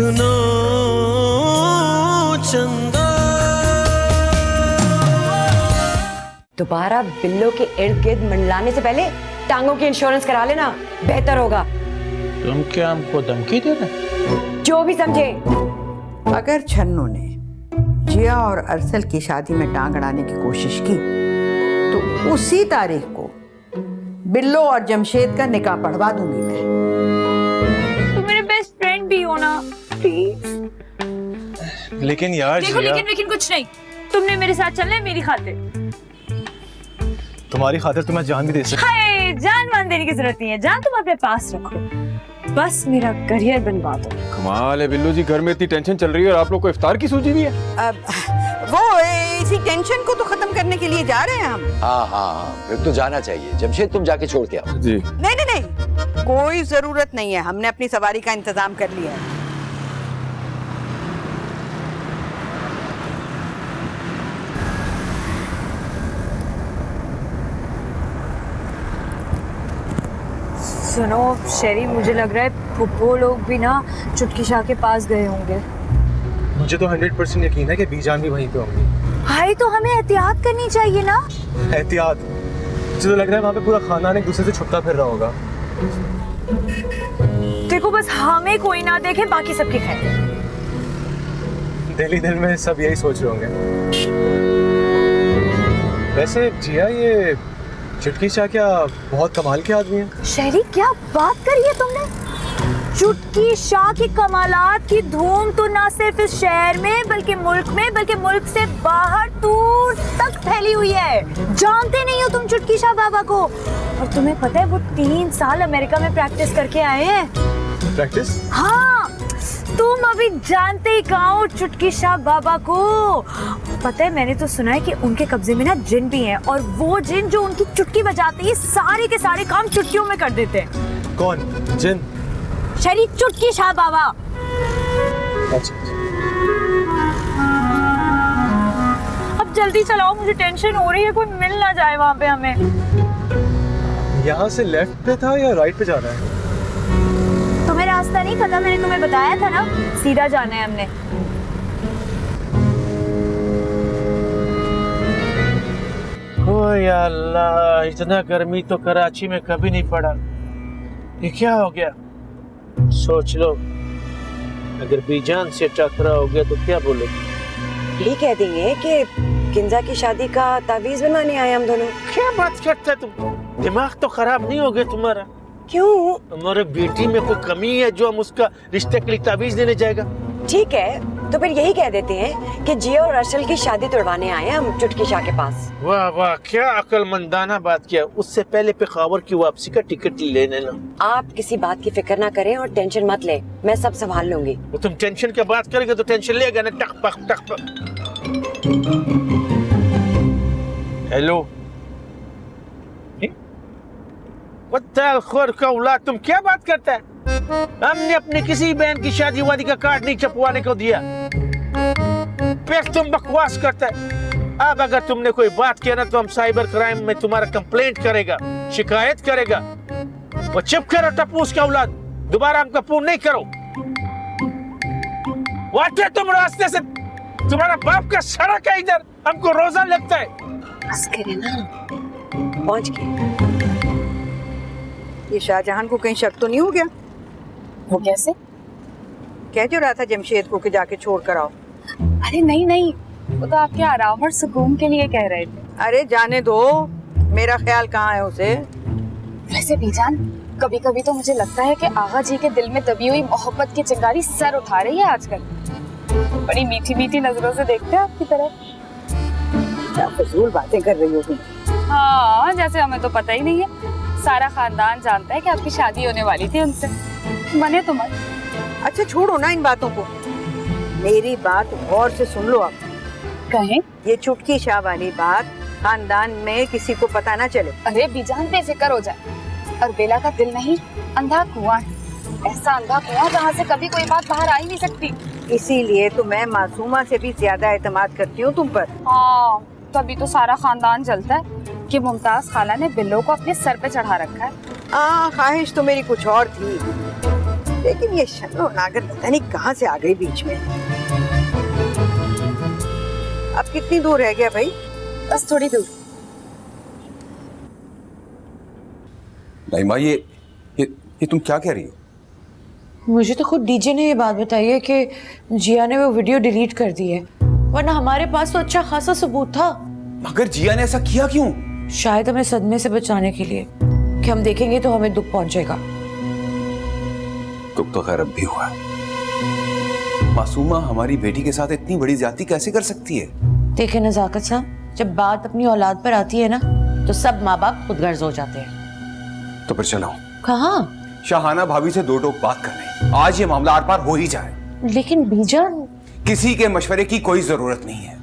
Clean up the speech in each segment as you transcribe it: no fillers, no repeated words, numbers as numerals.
सुनो चंदा। दोबारा बिल्लो के इर्द गिर्द मंडलाने से पहले टांगों की इंश्योरेंस करा लेना, बेहतर होगा। तुम क्या हमको धमकी दे रहे? जो भी समझे। अगर छन्नू ने जिया और अरसल की शादी में टांग अड़ाने की कोशिश की तो उसी तारीख को बिल्लो और जमशेद का निकाह पढ़वा दूंगी मैं। तुम मेरे बेस्ट फ्रेंड भी हो ना, प्लीज। लेकिन यार देखो जिया, लेकिन कुछ नहीं, तुमने मेरे साथ चलना है मेरी खातिर। तुम्हारी खातिर तो मैं जान भी दे सकता। हाय, जान मान देने की जरूरत नहीं है, जान तुम अपने पास रखो, बस मेरा करियर बनवा दो। कमाल है बिल्लू जी, घर में इतनी टेंशन चल रही है और आप लोग को इफ्तार की सूझी भी है। वो इसी टेंशन को तो खत्म करने के लिए जा रहे हैं हम। हाँ, फिर तो जाना चाहिए। जमशेद तुम जाके छोड़ के आओ। जी नहीं, कोई जरूरत नहीं है, हमने अपनी सवारी का इंतजाम कर लिया है। सुनो शेरी, मुझे लग रहा है फुप्पो लोग भी ना चुटकी शाह के पास गए होंगे। मुझे तो 100% यकीन है कि बीजान भी वहीं पे होंगी। भाई तो हमें एहतियात करनी चाहिए ना। एहतियात? मुझे तो लग रहा है वहाँ पे पूरा खानदान एक दूसरे से छुपता फिर रहा होगा। देखो बस हमें कोई ना देखे, बाकी सबकी खैर। दिल ही दिल में सब यही सोच रहे होंगे। वैसे जिया, ये चुटकी शाह क्या बहुत कमाल के आदमी है? शेरी क्या बात करी है तुमने? चुटकी शाह की कमालात की धूम तो ना सिर्फ इस शहर में बल्कि मुल्क से बाहर दूर तक फैली हुई है। जानते नहीं हो तुम चुटकी शाह बाबा को? और तुम्हें पता है वो 3 साल अमेरिका में प्रैक्टिस करके आए हैं। प्रैक्टिस? हाँ, तुम अभी जानते ही कहाँ हो चुटकी शाह बाबा को। पता है, मैंने तो सुना है कि उनके कब्जे में ना जिन भी हैं, और वो जिन जो उनकी चुटकी बजाते ही सारे के सारे काम चुटकियों में कर देते हैं। कौन जिन? शरीफ चुटकी शाह बाबा। अच्छा। अब जल्दी चलाओ, मुझे टेंशन हो रही है, कोई मिल ना जाए वहाँ पे हमें। यहाँ से लेफ्ट पे था या राइट पे जाना है? तुम्हें रास्ता नहीं पता? मैंने तुम्हें बताया था ना, सीधा जाना है हमने। ओ या अल्लाह, इतना गर्मी तो कराची में कभी नहीं पड़ा। ये क्या हो गया? सोच लो, अगर बीजान से टकरा हो गया तो क्या बोलोगे? ये कह देंगे कि किंजा की शादी का तावीज बनवाने आए हम दोनों। क्या बात करते तुम? दिमाग तो खराब नहीं हो गया तुम्हारा? क्यों? हमारे बेटी में कोई कमी है जो हम उसका रिश्ते के लिए तावीज देने जाएगा? ठीक है, तो फिर यही कह देते हैं कि जिया और अरसल की शादी तोड़वाने आए हैं हम चुटकी शाह के पास। वाह वाह, क्या अक्लमंदाना बात किया। उससे पहले पेशावर की वापसी का टिकट ले लेना। आप किसी बात की फिक्र ना करें और टेंशन मत ले, मैं सब संभाल लूंगी। वो तुम टेंशन की बात करेंगे तो टेंशन लेगा ना। टक पक टक पक। हेलो, खोर का औलाद, तुम क्या बात करता है? हमने अपने किसी बहन की शादी वादी का कार्ड नहीं छपवाने को दिया। फिर तुम बकवास करता है। अब अगर तुमने कोई बात किया ना तो हम साइबर क्राइम में तुम्हारा कंप्लेंट करेगा, शिकायत करेगा। वो चुप करो टपूस का औलाद, दोबारा हमका फोन नहीं करो। वाटे तुम रास्ते से, तुम्हारा बाप का सड़क है इधर, हमको रोजा लगता है। बस करे ना, पहुंच गए। ये शाहजहान को कहीं शक तो नहीं हो गया? वो कैसे? कह जो रहा था जमशेद को कि जाके छोड़ कर आओ। अरे नहीं, वो तो आपके आराम और सुकून के लिए कह रहे थे। अरे जाने दो, मेरा ख्याल कहाँ है उसे। वैसे बीजान, कभी कभी तो मुझे लगता है कि आगा जी के दिल में दबी हुई मोहब्बत की चिंगारी सर उठा रही है आजकल। बड़ी मीठी मीठी नजरों से देखते हैं आपकी तरफ। क्या फजूल बातें कर रही हो तुम। हाँ, जैसे हमें तो पता ही नहीं है। सारा खानदान जानता है कि आपकी शादी होने वाली थी उनसे। मने तो मत। अच्छा छोड़ो ना इन बातों को, मेरी बात गौर से सुन लो। आप कहें? ये चुटकी शाह वाली बात खानदान में किसी को पता ना चले। अरे बीजान, बेफिक्र हो जाए। और बेला का दिल नहीं, अंधा कुआं है। ऐसा अंधा कुआं जहाँ से कभी कोई बात बाहर आ ही नहीं सकती। इसीलिए तो मैं मासूमा से भी ज्यादा एतमाद करती हूँ तुम पर। हाँ, तभी तो सारा खानदान जलता है कि मुमताज खाला ने बिल्लो को अपने सर पे चढ़ा रखा है। ख्वाहिश तो मेरी कुछ और थी, लेकिन ये शन्नो नागर पता नहीं कहाँ से आ गई बीच में। अब कितनी दूर रह गया भाई? बस थोड़ी दूर। नहीं माँ, ये तुम क्या कह रही हो? मुझे तो खुद डीजे ने ये बात बताई है कि जिया ने वो वीडियो डिलीट कर दी है, वरना हमारे पास तो अच्छा खासा सबूत था। मगर जिया ने ऐसा किया क्यों? शायद हमें सदमे से बचाने के लिए कि हम देखेंगे तो हमें दुख पहुंचेगा। दुख तो खैर अब भी हुआ है। मासूमा हमारी बेटी के साथ इतनी बड़ी ज्यादती कैसे कर सकती है? देखे नजाकत साहब, जब बात अपनी औलाद पर आती है ना तो सब माँ बाप खुद गर्ज हो जाते हैं। तो फिर चलो। कहाँ? शाहाना भाभी से दो टोक बात करने। आज ये मामला आर पार हो ही जाए। लेकिन बीजान, किसी के मशवरे की कोई जरूरत नहीं है।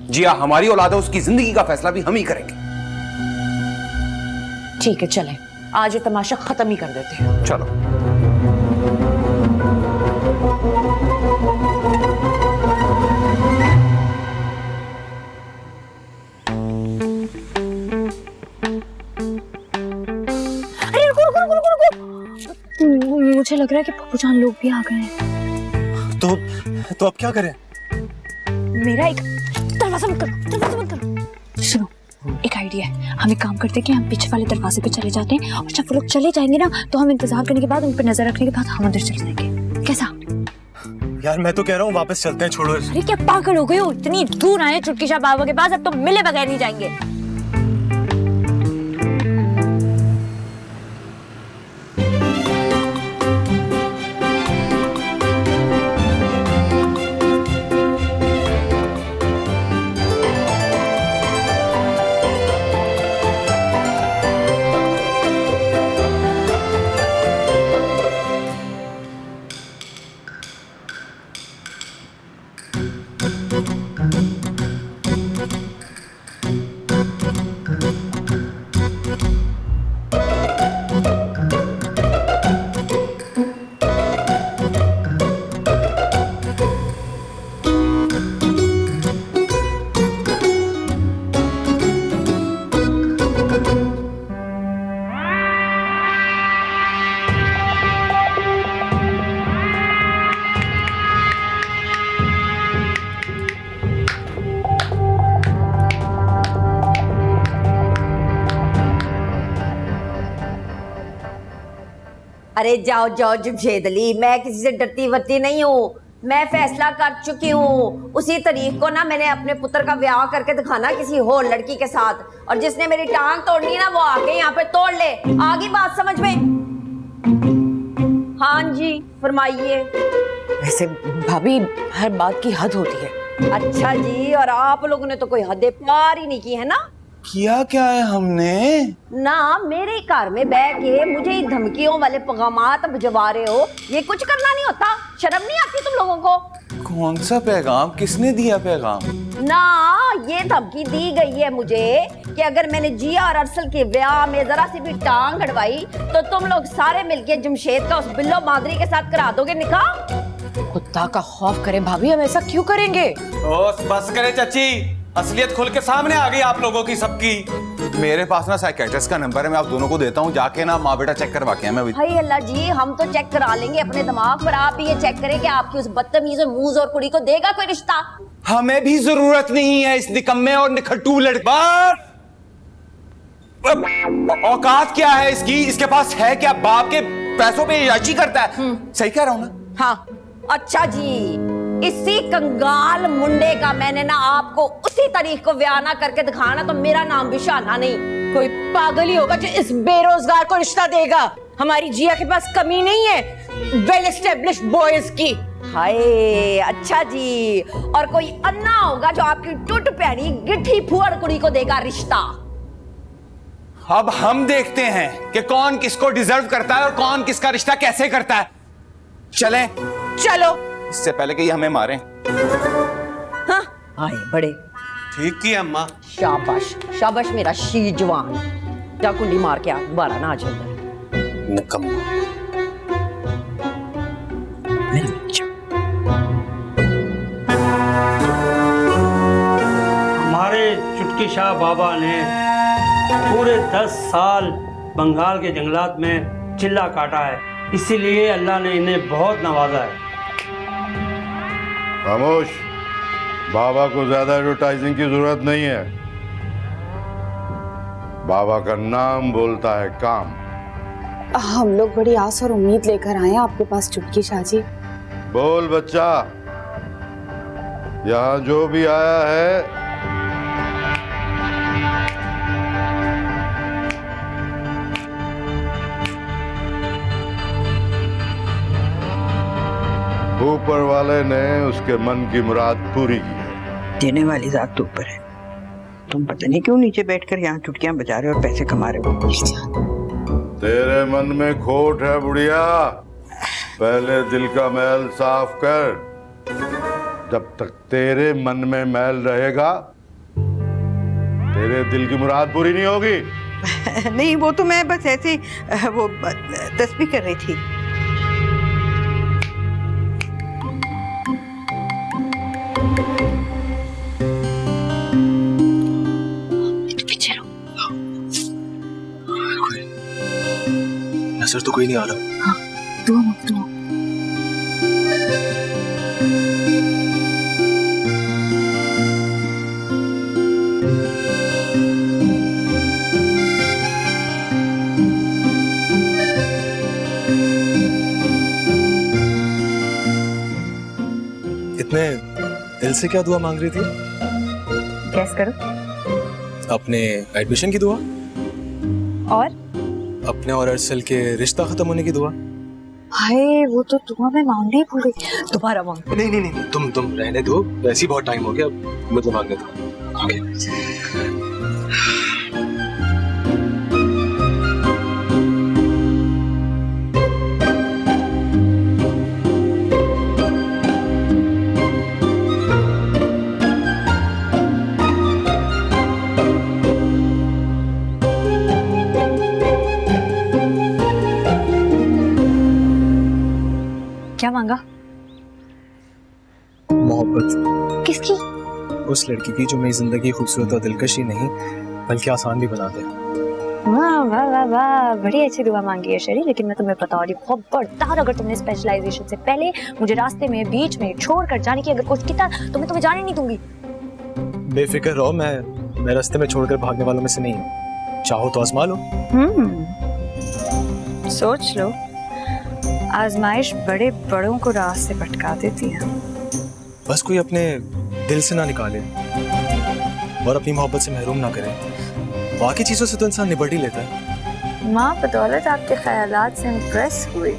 जिया हमारी औलाद है, उसकी जिंदगी का फैसला भी हम ही करेंगे। ठीक है चलें, आज ये तमाशा खत्म ही कर देते हैं। चलो। अरे रुको रुको रुको रुको, मुझे लग रहा है कि पप्पू जान लोग भी आ गए हैं। तो अब क्या करें? मेरा एक दरवाजा बंद करो, दरवाजा बंद करो। सुनो, एक आइडिया है। हम एक काम करते हैं कि हम पीछे वाले दरवाजे पे चले जाते हैं और जब वो लोग चले जाएंगे ना तो हम इंतजार करने के बाद उन पर नजर रखने के बाद हम अंदर चले जाएंगे। कैसा? यार मैं तो कह रहा हूँ वापस चलते हैं, छोड़ो। अरे क्या पागल हो गए हो? इतनी दूर आए चुटकी शाह बाबा के पास, अब तो मिले बगैर नहीं जाएंगे। अरे जाओ जाओ जमशेद अली, मैं किसी से डरती वरती नहीं हूँ। मैं फैसला कर चुकी हूँ। उसी तारीख को ना मैंने अपने पुत्र का ब्याह करके दिखाना किसी और लड़की के साथ, और जिसने मेरी टांग तोड़नी ना वो आके यहाँ पे तोड़ ले। आगे बात समझ में? हाँ जी फरमाइए। वैसे भाभी, हर बात की हद होती है। अच्छा जी, और आप लोगों ने तो कोई हद पार ही नहीं की है ना। किया क्या है हमने? ना मेरे घर में बैठ के मुझे धमकियों वाले पैगामात भिजवा रहे हो। ये कुछ करना नहीं होता? शर्म नहीं आती तुम लोगों को? कौन सा पैगाम? किसने दिया पैगाम? ना ये धमकी दी गई है मुझे कि अगर मैंने जिया और अरसल के ब्याह में जरा सी भी टांग अड़वाई तो तुम लोग सारे मिलके जमशेद का उस बिल्लो मादरी के साथ करा दोगे निकाह। खुदा का खौफ करें भाभी, हम ऐसा क्यों करेंगे? बस करे चाची, असलियत खुल के सामने आ गई आप लोगों की सबकी। मेरे पास ना साइकियाट्रिस्ट का नंबर है, मैं आप दोनों को देता हूँ, जाके ना माँ बेटा चेक करवा के मैं। भाई अल्लाह जी, हम तो चेक करा लेंगे अपने दिमाग पर, आप भी ये चेक करें कि आपकी उस बदतमीज और मूज और कुड़ी को देगा कोई रिश्ता। हमें भी जरूरत नहीं है इस निकम्मे और निखट्टू लड़के। औकात क्या है इसकी? इसके पास है क्या? बाप के पैसों पे याची करता है। सही कह रहा हूँ ना? हाँ अच्छा जी, इसी कंगाल मुंडे का मैंने ना आपको उसी तारीख को बयाना करके दिखाना तो मेरा नाम भी शाना नहीं। कोई पागल ही होगा जो इस बेरोजगार को रिश्ता देगा। हमारी जिया के पास कमी नहीं है वेल एस्टेब्लिश्ड बॉयज की। हाय अच्छा जी, और कोई अन्ना होगा जो आपकी टूट पैनी गिट्ठी फुअड़ कुड़ी को देगा रिश्ता। अब हम देखते हैं कि कौन किसको डिजर्व करता है और कौन किसका रिश्ता कैसे करता है। चलें? चलो, इससे पहले कि ये हमें मारें। हाँ आए बड़े ठीक की अम्मा। शाबाश शाबाश मेरा शीर जवान। जा कुंडी मार के आ, दोबारा ना आ जाए अंदर। निकम्मा। हमारे चुटकी शाह बाबा ने पूरे 10 साल बंगाल के जंगलात में चिल्ला काटा है इसीलिए अल्लाह ने इन्हें बहुत नवाजा है। खामोश, बाबा को ज्यादा एडवर्टाइजिंग की जरूरत नहीं है। बाबा का नाम बोलता है काम। हम लोग बड़ी आस और उम्मीद लेकर आए हैं आपके पास चुटकी शाह जी। बोल बच्चा, यहाँ जो भी आया है ऊपर वाले ने उसके मन की मुराद पूरी की है। देने वाली जात तो ऊपर है। तुम पता नहीं क्यों नीचे बैठकर यहाँ चुटकियां बजा रहे हो और पैसे कमा रहे हो। तेरे मन में खोट है बुढ़िया, पहले दिल का मैल साफ कर। जब तक तेरे मन में मैल रहेगा तेरे दिल की मुराद पूरी नहीं होगी। नहीं, वो तो मैं बस ऐसे वो तस्बीह कर रही थी। नजर तो कोई नहीं आ रहा। हाँ, दुआ मत दुआ। इतने दिल से क्या दुआ मांग रही थी? गैस करो। अपने एडमिशन की दुआ, और अपने और अरसल के रिश्ता खत्म होने की दुआ। हाय, वो तो दुआ मैं मांगने ही भूल गई। दोबारा मांग। नहीं नहीं नहीं, तुम रहने दो, वैसे ही बहुत टाइम हो गया, मतलब मांगने दो। ओके। क्या मांगा? मोहब्बत। किसकी? उस लड़की की जो मेरी जिंदगी खूबसूरत और दिलकश ही नहीं बल्कि आसान भी बना दे। वाह वाह वाह वाह, बड़ी अच्छी दुआ मांगी है शरी। लेकिन मैं तुम्हें बता रही हूँ, खबरदार अगर तुमने स्पेशलाइजेशन से पहले मुझे रास्ते में बीच में छोड़ कर जाने की अगर कोशिश की तो मैं तुम्हें जाने नहीं दूंगी। बेफिक्र रहो, मैं रास्ते में छोड़कर भागने वालों में से नहीं हूँ। चाहो तो आजमा लो। सोच लो, आजमाइश बड़े बड़ों को रास्ते भटका देती है। बस कोई अपने दिल से ना निकाले और अपनी मोहब्बत से महरूम ना करे। बाकी चीजों से तो इंसान निबट ही लेता है। माँ बदौलत आपके ख्यालात से इम्प्रेस हुई।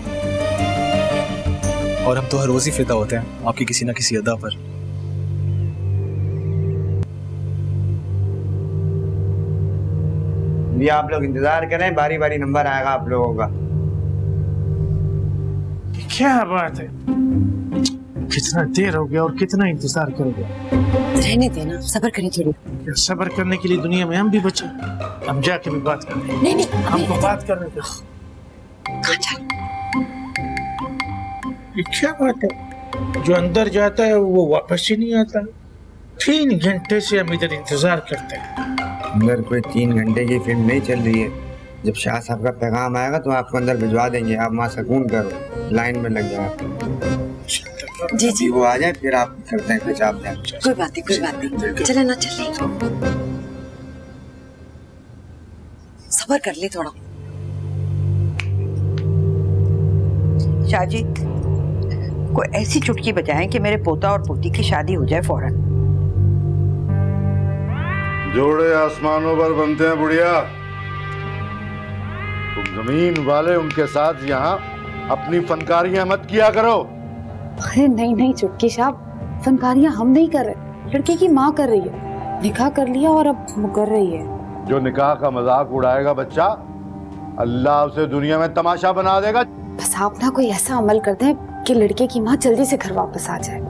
और हम तो हर रोज ही फिदा होते हैं आपकी किसी ना किसी अदा पर। भी आप लोग इंतजार करें, बारी बारी नंबर आएगा आप लोगों का। क्या बात है, कितना देर हो गया और कितना इंतजार करोगे? रहने देना, सब्र करें थोड़ी। सब्र करने के लिए दुनिया में हम भी बचे। हम जाके भी बात करें। नहीं नहीं, हमको बात करने दो। ये क्या बात है, जो अंदर जाता है वो वापस ही नहीं आता। 3 घंटे से हम इधर इंतजार करते हैं। अंदर कोई 3 घंटे की फिल्म नहीं चल रही है। जब शाह साहब का पैगाम आएगा तो आपको अंदर भिजवा देंगे। आप वहाँ सुकून करो, लाइन में लग जाओ। जी जी, वो आ जाए फिर आप करते हैं कुछ। आप कोई बात नहीं, चले ना चले। सब्र कर ले थोड़ा। शाहजी, कोई ऐसी चुटकी बजाएं कि मेरे पोता और पोती की शादी हो जाए फौरन। जोड़े आसमानों पर बनते हैं बुढ़िया, तुम जमीन वाले उनके साथ यहाँ अपनी फनकारियां मत किया करो। अरे नहीं नहीं चुटकी शाह, फनकारियां हम नहीं कर रहे, लड़के की माँ कर रही है। निकाह कर लिया और अब मुकर रही है। जो निकाह का मजाक उड़ाएगा बच्चा, अल्लाह उसे दुनिया में तमाशा बना देगा। बस आप ना कोई ऐसा अमल कर दें कि लड़के की माँ जल्दी से घर वापस आ जाए।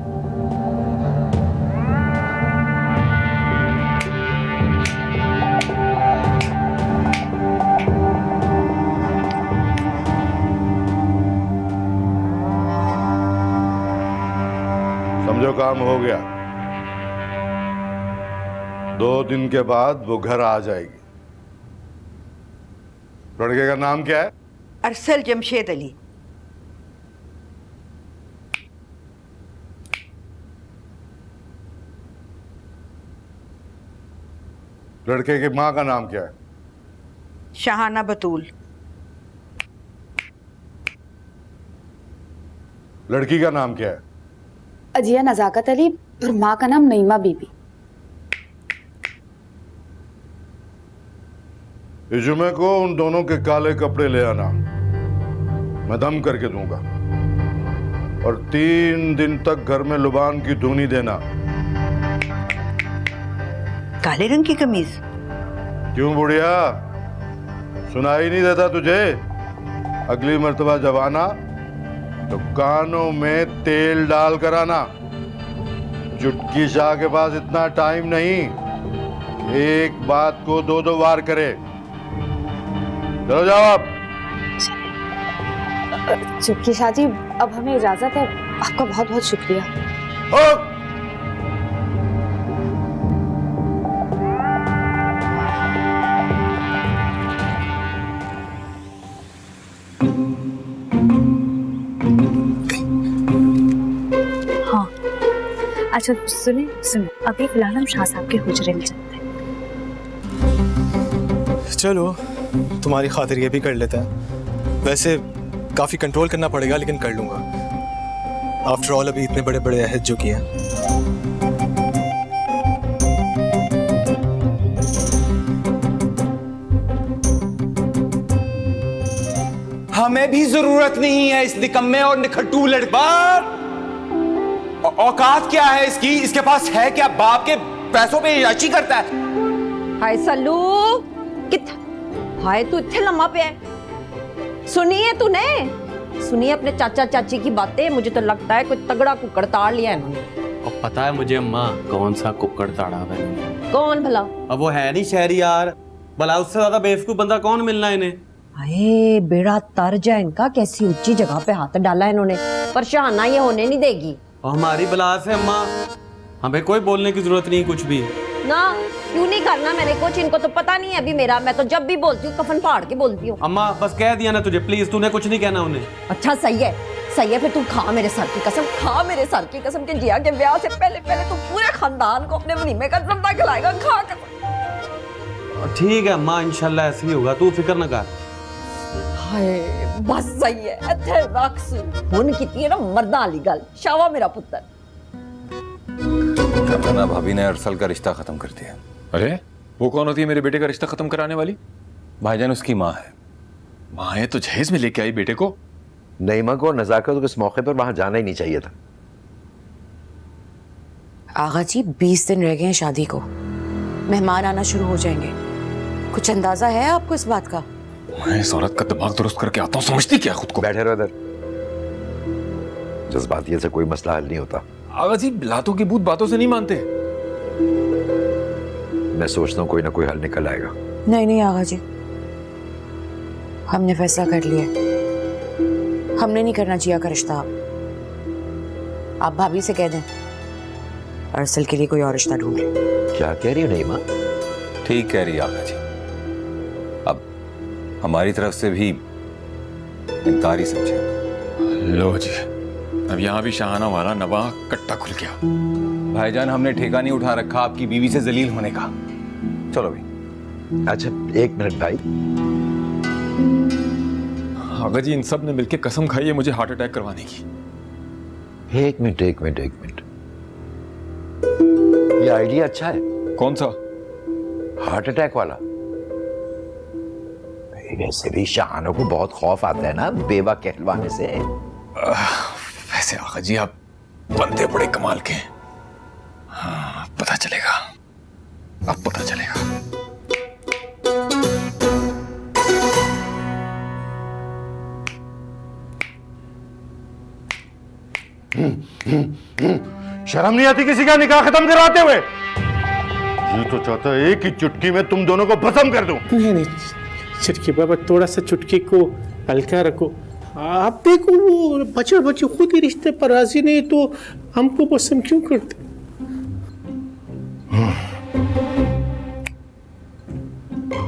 समझो काम हो गया। 2 दिन के बाद वो घर आ जाएगी। लड़के का नाम क्या है? अरसल जमशेद अली। लड़के की माँ का नाम क्या है? शाहाना बतूल। लड़की का नाम क्या है? अजिया नजाकत अली और माँ का नाम नईमा बीबी। इस जुमे को उन दोनों के काले कपड़े ले आना, मैं दम करके दूंगा। और 3 दिन तक घर में लुबान की धुनी देना। काले रंग की कमीज? क्यों बुढ़िया, सुनाई नहीं देता तुझे? अगली मर्तबा जब आना तो कानों में तेल डाल कर आना। चुटकी शाह के पास इतना टाइम नहीं, एक बात को 2-2 बार करे। चलो जाओ आप। चुटकी शाह जी, अब हमें इजाजत है। आपका बहुत बहुत शुक्रिया। हाँ, अच्छा सुने, अभी फिलहाल हम शाह साहब के हुजरे में चलते हैं। चलो, तुम्हारी खातिर ये भी कर लेता है। वैसे काफी कंट्रोल करना पड़ेगा, लेकिन कर लूंगा। आफ्टर ऑल अभी इतने बड़े बड़े अहद जो किए हैं। हमें भी जरूरत नहीं है इस निकम्मे और निखट्टू लड़बार। औकात क्या है इसकी? इसके पास है क्या? बाप के पैसों पे याची करता है। हाय सल्लू, हाय तू इतने लम्बा पे है। सुनिए तूने, सुनिए अपने चाचा चाची की बातें। मुझे तो लगता है कोई तगड़ा कुक्कड़ ताड़ लिया है इन्होंने। और पता है मुझे अम्मा कौन सा कुक्कड़ ताड़ा है? कौन भला? अब वो है नहीं शहरी यार, भला उससे ज्यादा बेवकूफ बंदा कौन मिलना इन्हें? अरे बेड़ा तर्ज है इनका, कैसी ऊंची जगह पे हाथ डाला इन्होंने। पर शाहाना ये होने नहीं देगी। और हमारी बला से अम्मा, हमें कोई बोलने की जरूरत नहीं कुछ भी ना। क्यों नहीं करना मैंने कुछ? इनको तो पता नहीं है अभी मेरा। मैं तो जब भी बोलती हूँ कफन फाड़ के बोलती हूँ। अम्मा बस कह दिया ना तुझे, प्लीज तूने कुछ नहीं कहना उन्हें। अच्छा सही है, सही है। फिर तू खा मेरे सर की कसम, खा मेरे सर की कसम के जिया के ब्याह से पहले पहले तू पूरे खानदान को अपने वलीमे का ज़ब्ता खिलाएगा। खा कसम। ठीक है अम्मा, इंशाल्लाह ऐसे ही होगा, तू फिक्र न कर। हाय बस सही है। इत्थे रक्स हुन कीती है ना मर्दां वाली गल। शावा मेरा पुत्र। शबाना भाभी ने अरसल का रिश्ता खत्म कर दिया। अरे वो कौन होती है मेरे बेटे का रिश्ता खत्म कराने वाली? भाईजान उसकी माँ है। माँ है तो जहेज में लेके आई बेटे को। नईमा को नजाकत को इस मौके पर वहां जाना ही नहीं चाहिए था। आगा जी 20 दिन रह गए हैं शादी को, मेहमान आना शुरू हो जाएंगे। कुछ अंदाजा है आपको इस बात का? मैं इस औरत का दिमाग दुरुस्त करके आता हूँ, समझती क्या खुद को? बैठे रहो इधर। जज्बातियत से कोई मसला हल नहीं होता। आगा जी लातों की बूत बातों से नहीं मानते। मैं सोचता हूँ कोई ना कोई हल निकल आएगा। नहीं नहीं आगा जी, हमने फैसला कर लिया। हमने नहीं करना जिया का रिश्ता। आप भाभी से कह दें अरसल के लिए कोई और रिश्ता ढूंढ ले। क्या कह रही हो नईमा? ठीक कह रही आगा जी। अब हमारी तरफ से भी इनकार ही समझे। लो जी, अब यहाँ भी शाहाना वाला नवा कट्टा खुल गया। भाईजान हमने ठेका नहीं उठा रखा आपकी बीवी से जलील होने का। चलो भी। अच्छा 1 मिनट भाई। आगा जी इन सब ने मिलकर कसम खाई है मुझे हार्ट अटैक करवाने की। 1 मिनट। ये आइडिया अच्छा है। कौन सा? हार्ट अटैक वाला। वैसे भी शाहाना को बहुत खौफ आता है ना बेवा कहलवाने से। वैसे आगा जी आप बंदे बड़े कमाल के हैं। हाँ, पता चलेगा, अब पता चलेगा। शर्म नहीं आती किसी का निकाह खत्म करवाते हुए? ये तो चाहता है कि चुटकी में तुम दोनों को भस्म कर दूं। नहीं चिटकी बाबा, थोड़ा सा चुटकी को हल्का रखो। आप देखो वो बच्चे खुद ही रिश्ते पर राजी नहीं तो हमको पसंद क्यों करते?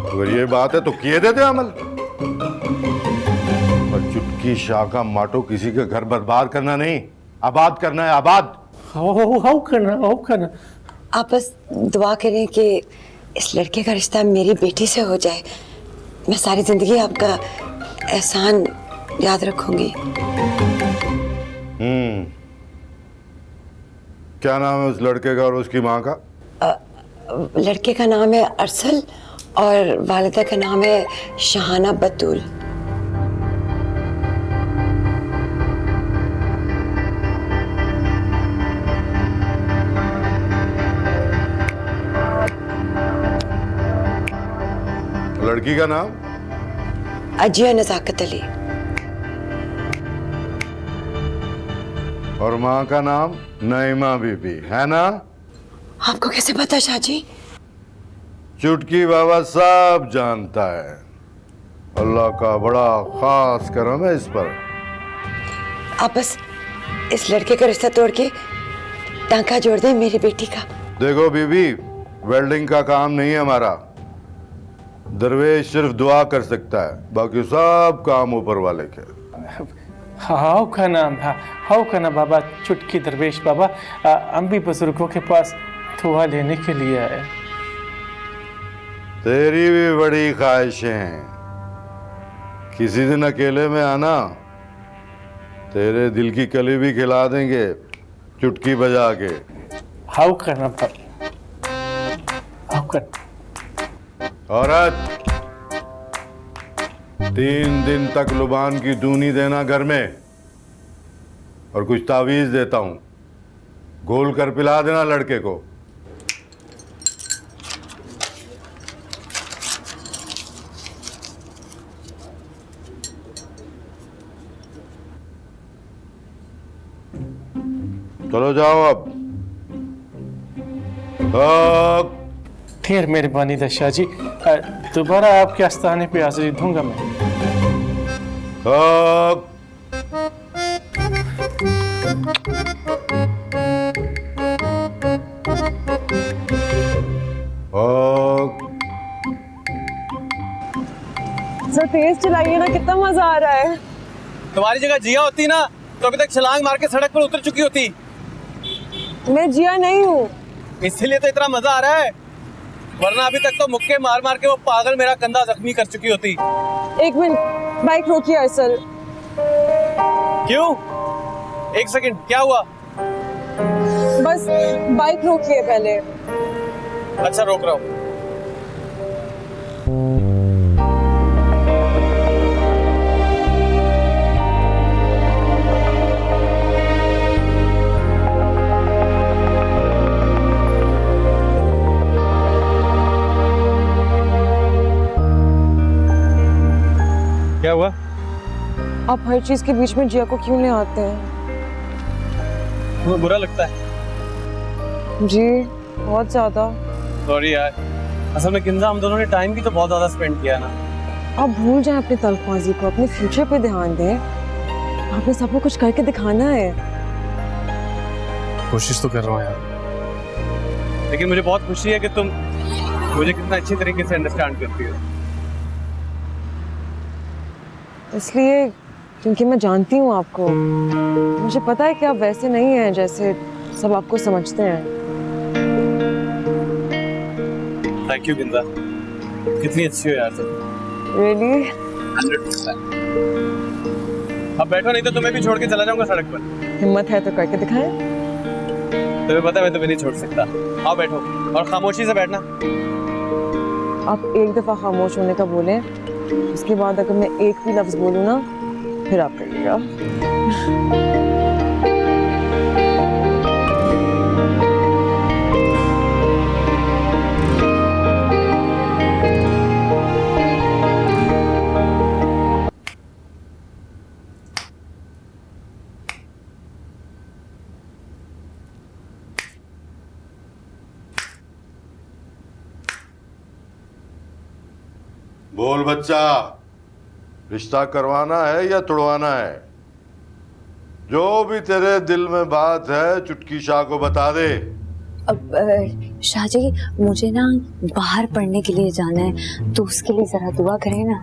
अगर ये बात है तो किए देते अमल। और चुटकी शाह का माटो किसी के घर बर्बाद करना नहीं, आबाद करना है। आबाद हाउ करना। आप बस दुआ करें कि इस लड़के का रिश्ता मेरी बेटी से हो जाए, मैं सारी जिंदगी आपका एहसान याद रखूंगी। क्या नाम है उस लड़के का और उसकी माँ का? लड़के का नाम है अरसल और वालिदा का नाम है शाहाना बतूल। लड़की का नाम? अजिया नजाकत अली। और माँ का नाम नईमा बीबी, है ना? आपको कैसे पता शाहजी? चुटकी बाबा सब जानता है। अल्लाह का बड़ा खास करम है इस पर। आप बस इस लड़के का रिश्ता तोड़ के टांका जोड़ दें मेरी बेटी का। देखो बीबी, वेल्डिंग का काम नहीं है हमारा। दरवेश सिर्फ दुआ कर सकता है, बाकी सब काम ऊपर वाले के। हाउ का ना बाबा चुटकी दरवेश बाबा, हम भी बुजुर्गों के पास दुआ लेने के लिए आए। तेरी भी बड़ी ख्वाहिशें हैं। किसी दिन अकेले में आना, तेरे दिल की कली भी खिला देंगे चुटकी बजा के। हाउ करना बाबा, हाउ कर। औरत, 3 दिन तक लुबान की दूनी देना घर में, और कुछ तावीज देता हूं, घोल कर पिला देना लड़के को। चलो जाओ अब। ढेर मेहरबानी दशा जी, दोबारा आपके आस्थाने पे हाजिरी दूंगा मैं। सर तेज चलाइए ना, कितना मजा आ रहा है। तुम्हारी जगह जिया होती ना तो अभी तक छलांग मार के सड़क पर उतर चुकी होती। मैं जिया नहीं हूँ, इसीलिए तो इतना मजा आ रहा है, वरना अभी तक तो मुक्के मार मार के वो पागल मेरा कंधा जख्मी कर चुकी होती। 1 मिनट, बाइक रोकिए अरसल। क्यों? 1 सेकंड, क्या हुआ? बस बाइक रोकिए पहले। अच्छा, रोक रहा हूँ। क्या हुआ? आप हर चीज के बीच में जिया को क्यों ले आते हैं? तुम्हें बुरा लगता है? जी बहुत ज्यादा। सॉरी यार, असल में किंजा हम दोनों ने टाइम भी तो बहुत ज्यादा स्पेंड किया ना। आप भूल जाएं अपनी तलख्वाजी को, अपने फ्यूचर पे ध्यान दें। आपने सबको कुछ करके दिखाना है। कोशिश तो कर रहा हूँ यार, लेकिन मुझे बहुत खुशी है कि तुम मुझे कितना अच्छी तरीके से अंडरस्टैंड करती हो। इसलिए क्योंकि मैं जानती हूँ आपको, मुझे पता है कि आप वैसे नहीं हैं जैसे सब आपको समझते हैं। थैंक यू गिंजा, कितनी अच्छी हो यार तुम। Really? 100%। अब बैठो, नहीं तो तुम्हें भी छोड़ के चला जाऊंगा सड़क पर। हिम्मत है तो करके दिखाएं। तुम्हें पता है मैं तुम्हें नहीं छोड़ सकता। आओ बैठो और खामोशी से बैठना। आप एक दफा खामोश होने का बोलें, उसके बाद अगर मैं एक भी लफ्ज बोलूँ ना, फिर आप करिएगा। बोल बच्चा, रिश्ता करवाना है या तुड़वाना है? जो भी तेरे दिल में बात है चुटकी शाह को बता दे। अब शाहजी, मुझे ना बाहर पढ़ने के लिए जाना है, तो उसके लिए जरा दुआ करें ना।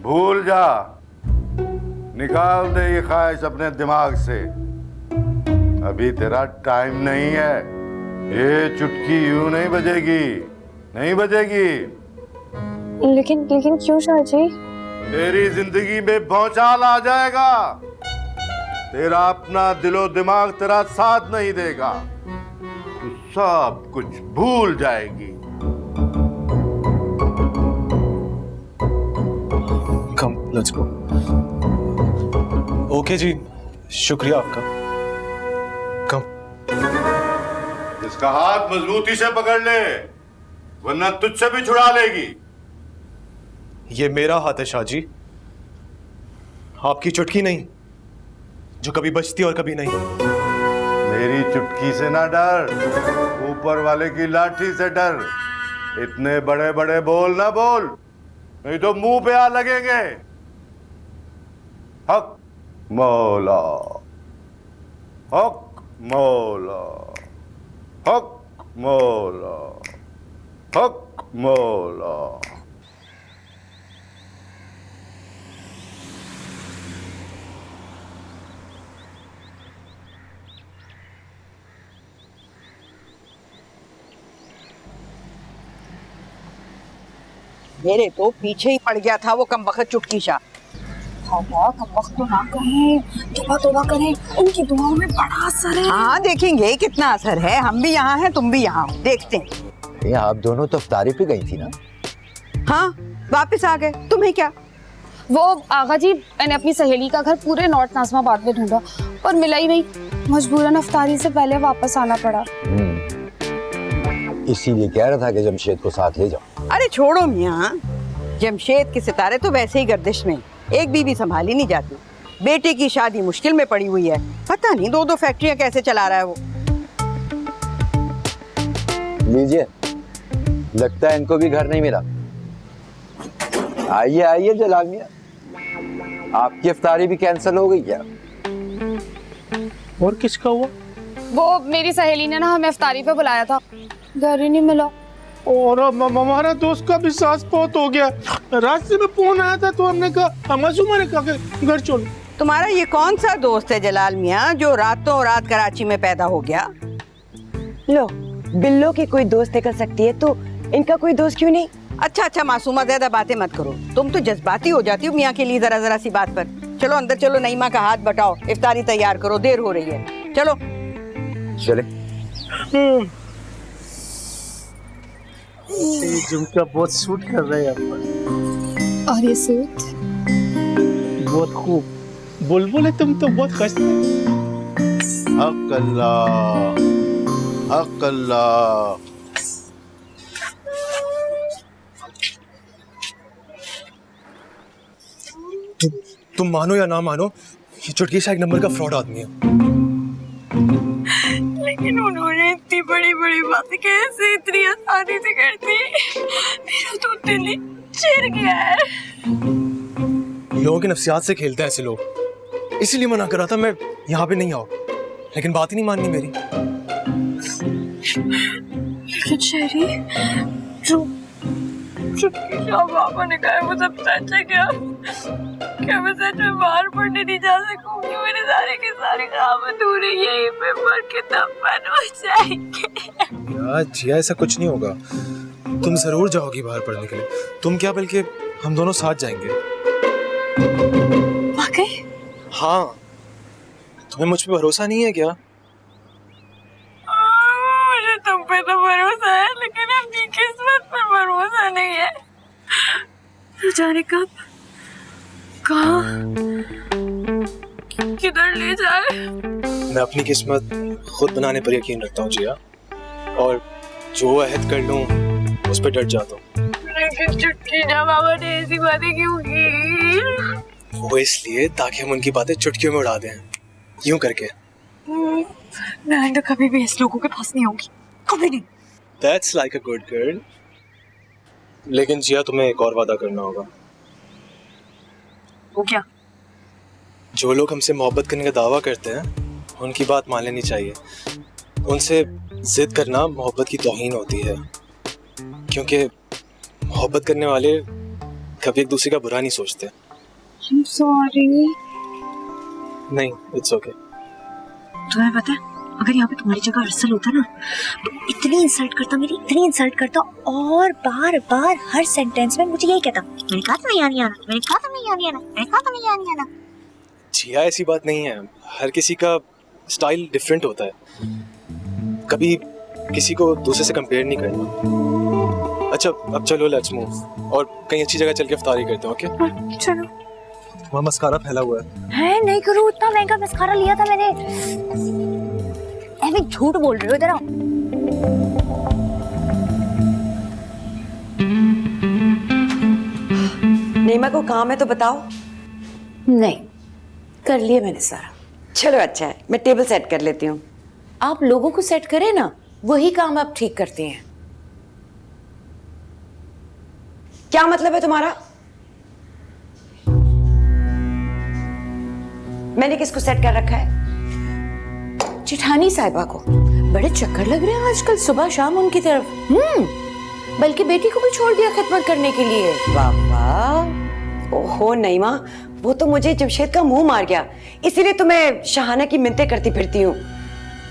भूल निकाल दे ये ख्वाहिश अपने दिमाग से। अभी तेरा टाइम नहीं है। ये चुटकी यूं नहीं बजेगी, नहीं बजेगी। लेकिन लेकिन क्यों शाह जी? तेरी जिंदगी में भौचाल आ जाएगा। तेरा अपना दिलो दिमाग तेरा साथ नहीं देगा। तू सब कुछ भूल जाएगी। कम, लेट्स गो। ओके जी, शुक्रिया आपका। कम। इसका हाथ मजबूती से पकड़ ले, वरना तुझसे भी छुड़ा लेगी। ये मेरा हाथ है शाह जी, आपकी चुटकी नहीं, जो कभी बचती और कभी नहीं। मेरी चुटकी से ना डर, ऊपर वाले की लाठी से डर। इतने बड़े बड़े बोल ना बोल, नहीं तो मुंह पे आ लगेंगे। हक मौला, हक मौला, हक मौला, हक मौला। मेरे तो पीछे ही पड़ गया था वो कमबख्त चुटकी शाह। कमबख्त तो ना कहें, तौबा तौबा करें, उनकी दुआओं में बड़ा असर है। हाँ देखेंगे कितना असर है। हम भी यहाँ हैं, तुम भी यहाँ हो, देखते हैं। आप दोनों तो इफ्तारी पे गई थी ना? हाँ वापस आ गए, तुम्हें क्या? वो आगा जी, मैंने अपनी सहेली का घर पूरे नॉर्थ नाज़िमाबाद में ढूंढा पर मिला ही नहीं। मजबूरन इफ्तारी से पहले वापस आना पड़ा। इसीलिए कह रहा था कि जमशेद को साथ ले जाओ। अरे छोड़ो मियाँ, जमशेद के सितारे तो वैसे ही गर्दिश में, एक बीवी संभाली नहीं जाती। बेटे की शादी मुश्किल में पड़ी हुई है, पता नहीं 2-2 फैक्ट्रियां कैसे चला रहा है वो। लीजिए, लगता है इनको भी घर नहीं मिला। आइए आइए जलाल मियां, आपकी इफ्तारी भी कैंसिल हो गई क्या? और किसका हुआ? वो मेरी सहेली ने ना हमें इफ्तारी पे बुलाया था, घर ही नहीं मिला। और हमारा दोस्त का भी सांस बहुत हो गया। रास्ते में फोन आया था तो हमने कहा, मासूमा ने कहा कि घर चलो। तुम्हारा ये कौन सा दोस्त है जलाल मियाँ जो रातों रात कराची में पैदा हो गया? लो, बिल्लो की कोई दोस्त निकल सकती है तो इनका कोई दोस्त क्यों नहीं? अच्छा मासूमा, ज्यादा बातें मत करो। तुम तो जज्बाती हो जाती हो मियाँ के लिए जरा सी बात पर। चलो अंदर चलो, नईमा का हाथ बटाओ, इफ्तारी तैयार करो, देर हो रही है। चलो चले। ये झुमका बहुत सूट कर रहा है आपको। और ये सूट बहुत खूब। बुलबुल तुम तो बहुत खस्ते। हक अल्लाह, हक अल्लाह। तुम मानो या ना मानो, ये चुटकी शाह एक नंबर का फ्रॉड आदमी है। लेकिन उन्होंने इतनी बड़ी बड़ी बातें कैसे इतनी आसानी से कर दी? मेरा तो दिल ही चिर गया है। लोगों की नफ्सियात से खेलते हैं ऐसे लोग, इसीलिए मना कर रहा था मैं यहाँ पे नहीं आओ, लेकिन बात ही नहीं माननी मेरी। लेकिन शेरी, जो चुटकी शाह बाबा ने कहा वो सब सच है क्या? क्या मैं सच में बाहर पढ़ने नहीं जा सकूंगी? मेरे सारे के सारे काम अधूरे यहीं पे पढ़ के दफन हो जाएंगे। यार जिया, ऐसा कुछ नहीं होगा। तुम जरूर जाओगी बाहर पढ़ने के लिए। तुम क्या, बल्कि हम दोनों साथ जाएंगे। वाकई? हाँ, तुम्हें मुझ पे भरोसा नहीं है क्या? मुझे तुम पे तो भरोसा है, लेकिन अपनी किस्मत पर भरोसा नहीं है। तू जाने कब, कहाँ, किधर ले जाए? मैं अपनी किस्मत खुद बनाने पर यकीन रखता हूँ जिया, और जो अहद कर लूँ उस पर डट जाता हूँ। लेकिन चुटकी शाह बाबा ने ऐसी बातें क्यों की? वो इसलिए ताकि हम उनकी बातें चुटकियों में उड़ा दें, यूं करके। मैं तो कभी भी इस लोगों के पास नहीं होगी, कभी नहीं। That's like a good girl. लेकिन जिया, तुम्हें एक और वादा करना होगा। वो क्या? जो लोग हमसे मोहब्बत करने का दावा करते हैं उनकी बात मान लेनी चाहिए। उनसे जिद करना मोहब्बत की तौहीन होती है, क्योंकि मोहब्बत करने वाले कभी एक दूसरे का बुरा नहीं सोचते। I'm sorry. नहीं, इट्स ओके। तुम्हें पता है अगर यहाँ पे तुम्हारी जगह अरसल होता ना तो इतनी इंसल्ट करता, मेरी इतनी इंसल्ट करता और बार बार हर सेंटेंस में मुझे यही कहता, मैंने कहा था नहीं आनी आना, मैंने कहा था नहीं आनी आना, मैंने कहा था नहीं आनी आना। जिया, ऐसी बात नहीं है, हर किसी का स्टाइल डिफरेंट होता है, कभी किसी को दूसरे से कंपेयर नहीं करना। अच्छा अब चलो लेट्स मूव और कहीं अच्छी जगह चल के इफ्तारी करते हैं। ओके चलो। वहाँ मस्कारा फैला हुआ है। नहीं करो, इतना महंगा मस्कारा लिया था मैंने। मैं झूठ बोल रही हूँ, इधर आओ। नीमा को काम है तो बताओ। नहीं, कर लिया मैंने सारा। चलो अच्छा है, मैं टेबल सेट कर लेती हूँ। आप लोगों को सेट करें ना, वही काम आप ठीक करते हैं। क्या मतलब है तुम्हारा? मैंने किसको सेट कर रखा है? चिठानी साहिबा को। बड़े चक्कर लग रहे हैं आजकल सुबह शाम उनकी तरफ। बल्कि बेटी को भी छोड़ दिया खिदमत करने के लिए। वाह वाह। ओहो नईमा, वो तो मुझे जमशेद का मुंह मार गया, इसीलिए तो मैं शाहाना की मिन्नतें करती फिरती हूँ।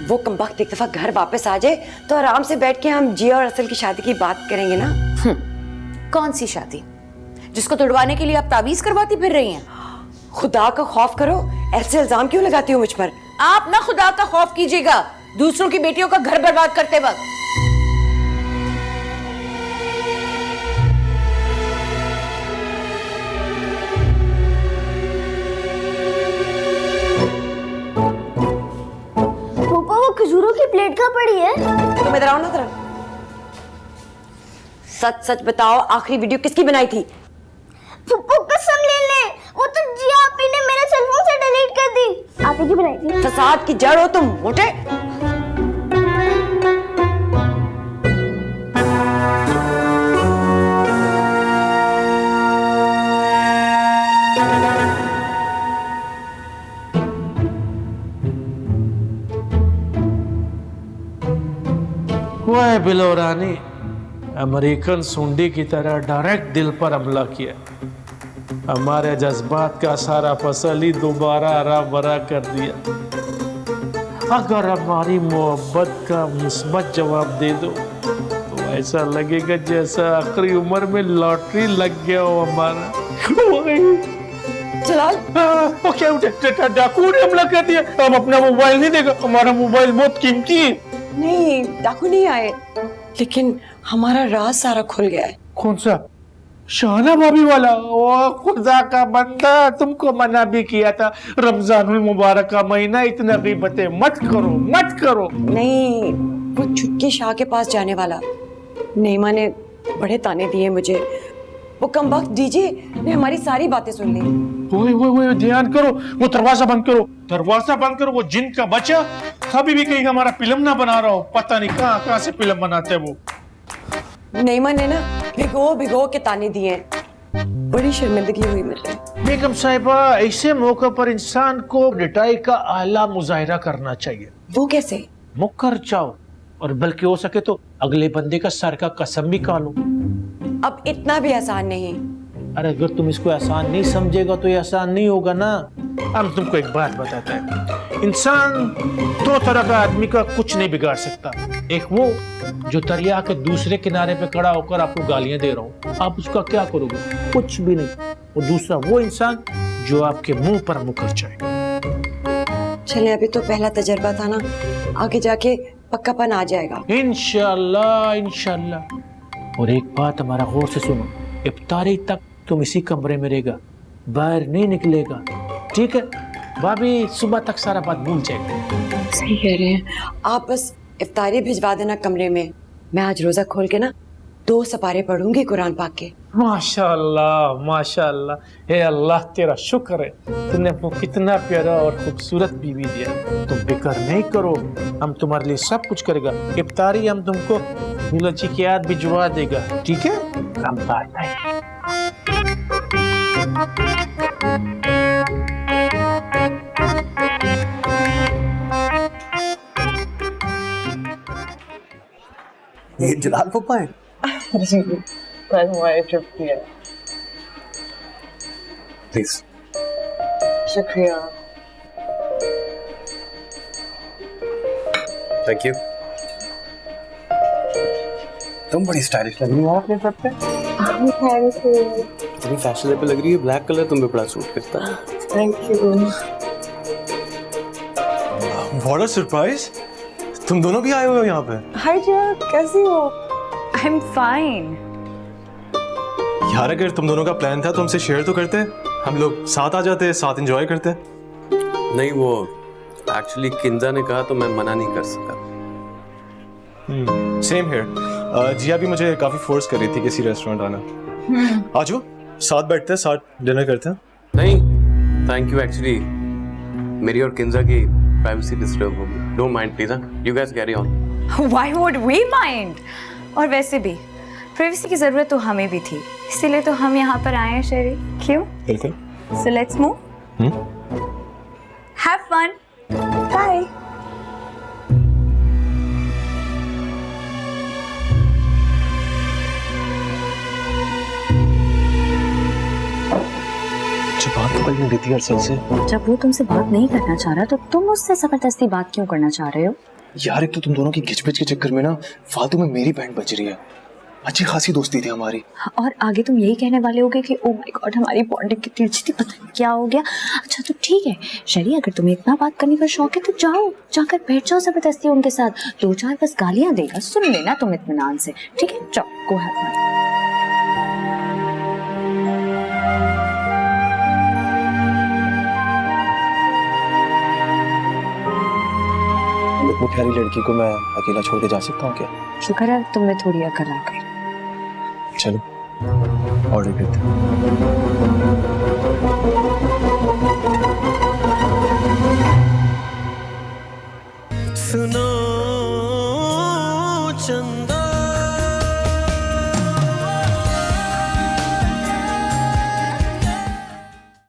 वो कमबख्त एक दफा घर वापस आ जाए तो आराम से बैठ के हम जिया और असल की शादी की बात करेंगे ना। कौन सी शादी जिसको तुड़वाने के लिए आप ताबीज करवाती फिर रही हैं? खुदा का खौफ करो, ऐसे इल्जाम क्यों लगाती हो मुझ पर? आप ना खुदा का खौफ कीजिएगा दूसरों की बेटियों का घर बर्बाद करते वक्त। पापा वो खजूरों की प्लेट कहाँ पड़ी है? तुम इधर आओ ना जरा। सच सच बताओ, आखिरी वीडियो किसकी बनाई थी? पप्पू कसम ले ले, वो तो जिया आपी ने मेरे सेल फोन से डिलीट कर दी। आप ही की बनाई थी। फसाद की जड़ हो तुम मोटे। वह बिलोरानी अमेरिकन सुंडी की तरह डायरेक्ट दिल पर हमला किया, हमारे जज्बात का सारा फसल ही दोबारा हरा भरा कर दिया। अगर हमारी मोहब्बत का मुस्बत जवाब दे दो तो ऐसा लगेगा जैसा आखिरी उम्र में लॉटरी लग गया हो हमारा। जलाल, क्या डाकू ने हमला कर दिया? हम अपना मोबाइल नहीं देगा, हमारा मोबाइल बहुत कीमती है। नहीं, डाकू नहीं आए, लेकिन हमारा राज सारा खुल गया है। कौन सा? शाहाना भाभी वाला? ओ खुदा का बंदा, तुमको मना भी किया था रमजानुल मुबारक का महीना इतना गीबतें मत करो मत करो। नहीं, वो छुटकी शाह के पास जाने वाला। नईमा ने बड़े ताने दिए मुझे, वो कमबख्त डीजे ने हमारी सारी बातें सुन ली। वो ध्यान करो, वो दरवाजा बंद करो, दरवाजा बंद करो। वो जिन का बच्चा कभी भी कहीं हमारा फिल्म ना बना रहा हो, पता नहीं कहाँ से फिल्म बनाते हैं वो। नईमा ने ना भिगो भिगो के ताने दिए, बड़ी शर्मिंदगी हुई मुझे। बेगम साहिबा, ऐसे मौके पर इंसान को रिटाई का आला मुजाहिरा करना चाहिए। वो कैसे? मुकर जाओ और बल्कि हो सके तो अगले बंदे का सर का कसम भी खा लो। अब इतना भी आसान नहीं। अरे अगर तुम इसको आसान नहीं समझेगा तो ये आसान नहीं होगा ना। हम तुमको एक बात बताता है, इंसान दो तरह का आदमी का कुछ नहीं बिगाड़ सकता। एक वो जो दरिया के दूसरे किनारे पे खड़ा होकर आपको गालियां दे रहा हूँ, आप उसका क्या करोगे? कुछ भी नहीं। और दूसरा वो इंसान जो आपके मुंह पर मुकर जाए। चले, अभी तो पहला तजर्बा था ना, आगे जाके पक्कापन आ जाएगा। इंशाल्लाह इंशाल्लाह। और एक बात हमारा गौर से सुनो, इफ्तारी तक तुम इसी कमरे में रहेगा, बाहर नहीं निकलेगा, ठीक है? भाभी सुबह तक सारा बात भूल जाएगा। सही कह रहे हैं आप, बस इफ्तारी भिजवा देना कमरे में। मैं आज रोजा खोल के ना 2 सपारे पढ़ूंगी कुरान पाक के। माशाल्लाह माशाल्लाह, हे अल्लाह तेरा शुक्र है, तूने हमको कितना प्यारा और खूबसूरत बीवी दिया। तुम फिक्र नहीं करो, हम तुम्हारे लिए सब कुछ करेगा। इफ्तारी हम तुमको मिलोची की याद भिजवा देगा, ठीक है? हम बात आए। ये जलाल पप्पा है? हमारे ट्रिप की है। प्लीज शुक्रिया। Thank you. तुम बड़ी स्टाइलिश लग रही हो अपने ट्रिप पे। Thank you. बड़ी फैशनेबल लग रही है, ब्लैक कलर तुम्हें बड़ा सूट करता है। Thank you. What a surprise, तुम दोनों भी आए हुए हो यहाँ पे। हाय जिया, कैसी हो? I am fine. यार अगर तुम दोनों का प्लान था तो हमसे शेयर तो करते, हम लोग साथ आ जाते, साथ एंजॉय करते। नहीं, वो एक्चुअली किंजा ने कहा तो मैं मना नहीं कर सका। Same here. जिया भी मुझे काफी फोर्स कर रही थी किसी रेस्टोरेंट आना। आजो साथ बैठते हैं, साथ डिनर करते हैं। नहीं थैंक यू, एक्चुअली मेरी और किंजा की प्राइवेसी डिस्टर्ब होगी। Don't mind please. You guys carry on. Why would we mind? और वैसे भी प्राइवेसी की जरूरत तो हमें भी थी, इसीलिए तो हम यहाँ पर आए हैं शेरी। क्यों? बिल्कुल। So let's move. Have fun. Bye. बात तो कल हुई थी अरसल से। जब वो तुमसे बात नहीं करना चाह रहा तो तुम उससे जबरदस्ती बात क्यों करना चाह रहे हो? यार एक तो तुम दोनों की खिचपिच के चक्कर में ना फालतू में मेरी बैंड बज रही है। अच्छी खासी दोस्ती थी हमारी। और आगे तुम यही कहने वाले होगे कि ओ माय गॉड हमारी बॉन्डिंग कितनी अच्छी थी, पता नहीं क्या हो गया। अच्छा तो ठीक है शरी, अगर तुम्हें इतना बात करने का शौक है तो जाओ, जाकर बैठ जाओ जबरदस्ती उनके साथ। 2-4 बस गालियां देगा, सुन लेना तुम इत्मीनान से, ठीक है? जाओ, गो हैव फन। वो प्यारी लड़की को मैं अकेला छोड़ के जा सकता हूँ क्या? शुक्र है तुम्हें थोड़ी अकल आ गई। चलो ऑर्डर करते हैं। सुनो